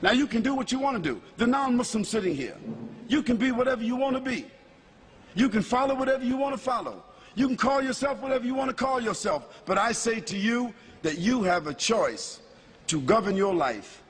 Now you can do what you want to do. The non-Muslim sitting here, you can be whatever you want to be. You can follow whatever you want to follow. You can call yourself whatever you want to call yourself. But I say to you that you have a choice to govern your life.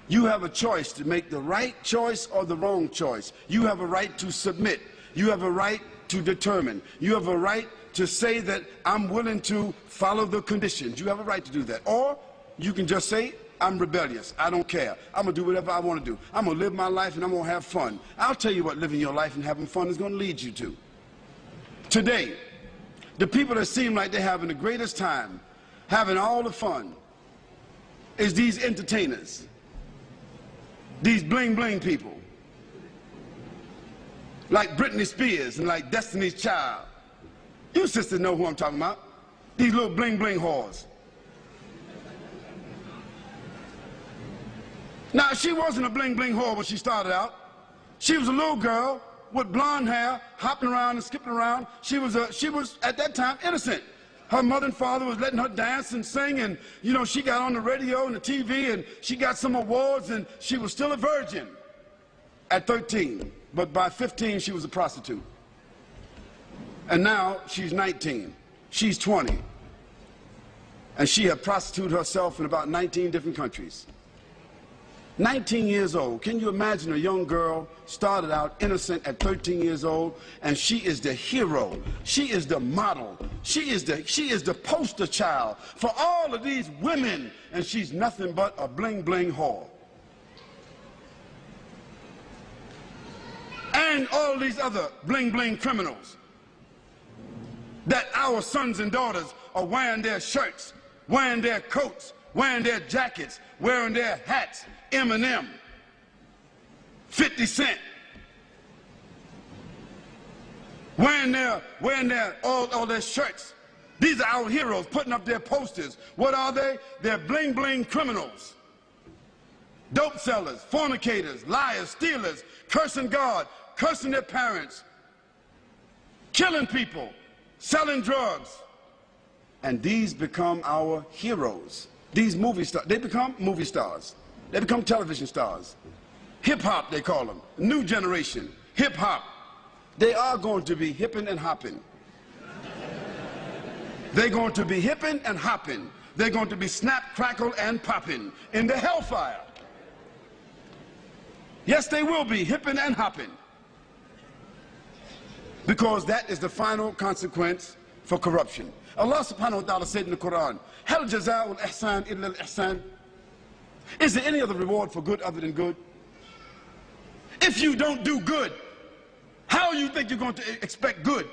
You have a choice to make the right choice or the wrong choice. You have a right to submit. You have a right to determine. You have a right to say that I'm willing to follow the conditions. You have a right to do that. Or you can just say, I'm rebellious. I don't care. I'm going to do whatever I want to do. I'm going to live my life and I'm going to have fun. I'll tell you what living your life and having fun is going to lead you to. Today, the people that seem like they're having the greatest time, having all the fun, is these entertainers. These bling bling people. Like Britney Spears and like Destiny's Child. You sisters know who I'm talking about. These little bling bling whores. Now, she wasn't a bling bling whore when she started out. She was a little girl with blonde hair, hopping around and skipping around. She was at that time innocent. Her mother and father was letting her dance and sing, and you know, she got on the radio and the TV and she got some awards, and she was still a virgin at 13. But by 15 she was a prostitute. And now she's 19. She's 20. And she had prostituted herself in about 19 different countries. 19 years old. Can you imagine a young girl started out innocent at 13 years old, and she is the hero. She is the model. She is the poster child for all of these women, and she's nothing but a bling bling whore. And all these other bling bling criminals that our sons and daughters are wearing their shirts, wearing their coats, wearing their jackets, wearing their hats. Eminem, 50 Cent, wearing all their shirts. These are our heroes putting up their posters. What are they? They're bling bling criminals, dope sellers, fornicators, liars, stealers, cursing God, cursing their parents, killing people, selling drugs. And these become our heroes. These movie stars, they become movie stars. They become television stars. Hip-hop, they call them. New generation. Hip-hop. They are going to be hipping and hopping. They're going to be hipping and hopping. They're going to be snap, crackle, and popping in the hellfire. Yes, they will be hipping and hopping. Because that is the final consequence for corruption. Allah subhanahu wa ta'ala said in the Quran, Hal jaza'ul ihsan illa al-ihsan. Is there any other reward for good other than good? If you don't do good, how you think you're going to expect good?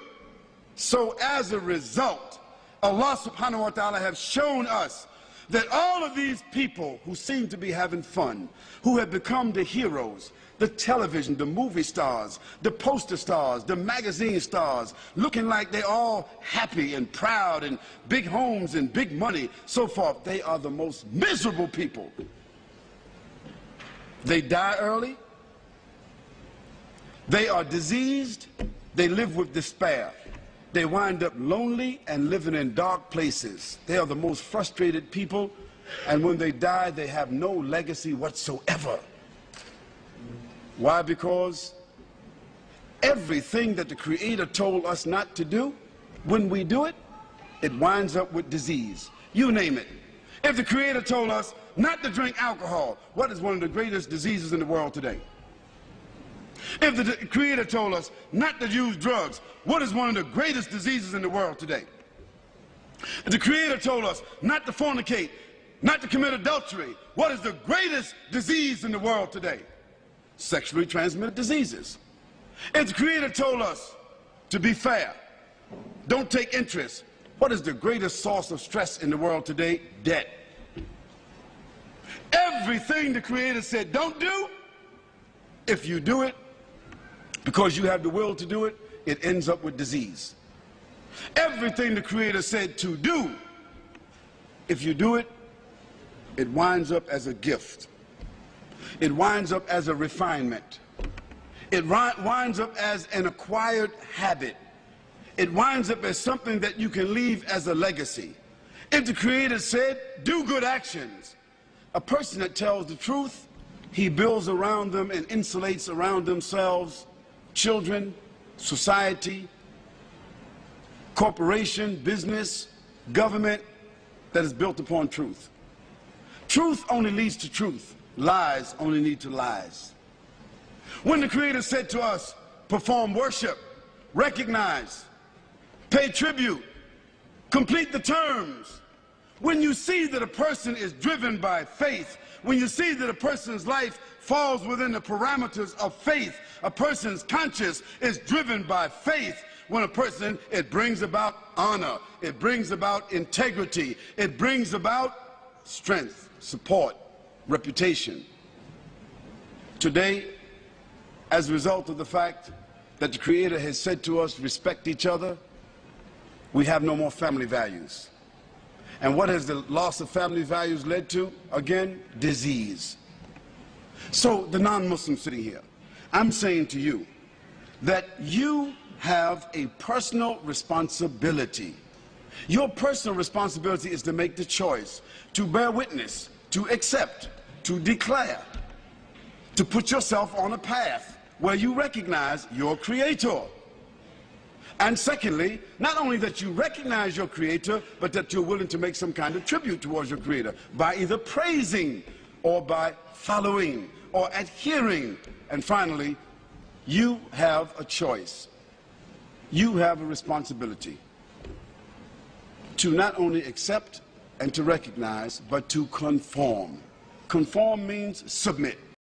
So as a result, Allah subhanahu wa ta'ala has shown us that all of these people who seem to be having fun, who have become the heroes, the television, the movie stars, the poster stars, the magazine stars, looking like they're all happy and proud and big homes and big money, so forth, they are the most miserable people. They die early. They are diseased. They live with despair. They wind up lonely and living in dark places. They are the most frustrated people, and when they die, they have no legacy whatsoever. Why? Because everything that the Creator told us not to do, when we do it, it winds up with disease. You name it. If the Creator told us not to drink alcohol, what is one of the greatest diseases in the world today? If the Creator told us not to use drugs, what is one of the greatest diseases in the world today? If the Creator told us not to fornicate, not to commit adultery, what is the greatest disease in the world today? Sexually transmitted diseases. If the Creator told us to be fair, don't take interest, what is the greatest source of stress in the world today? Debt. Everything the Creator said don't do, if you do it because you have the will to do it, it ends up with disease. Everything the Creator said to do, if you do it, it winds up as a gift. It winds up as a refinement. It winds up as an acquired habit. It winds up as something that you can leave as a legacy. If the Creator said, do good actions, a person that tells the truth He builds around them and insulates around themselves children, society, corporation, business, government that is built upon truth. Truth only leads to truth. Lies only lead to lies. When the Creator said to us, perform worship, recognize, pay tribute, complete the terms, when you see that a person is driven by faith, when you see that a person's life falls within the parameters of faith, a person's conscience is driven by faith, when a person, it brings about honor, it brings about integrity, it brings about strength, support, reputation. Today, as a result of the fact that the Creator has said to us, respect each other, we have no more family values. And what has the loss of family values led to? Again, disease. So the non-Muslim sitting here, I'm saying to you that you have a personal responsibility. Your personal responsibility is to make the choice, to bear witness, to accept, to declare, to put yourself on a path where you recognize your Creator. And secondly, not only that you recognize your Creator, but that you're willing to make some kind of tribute towards your Creator by either praising or by following or adhering. And finally, you have a choice. You have a responsibility to not only accept and to recognize, but to conform. Conform means submit.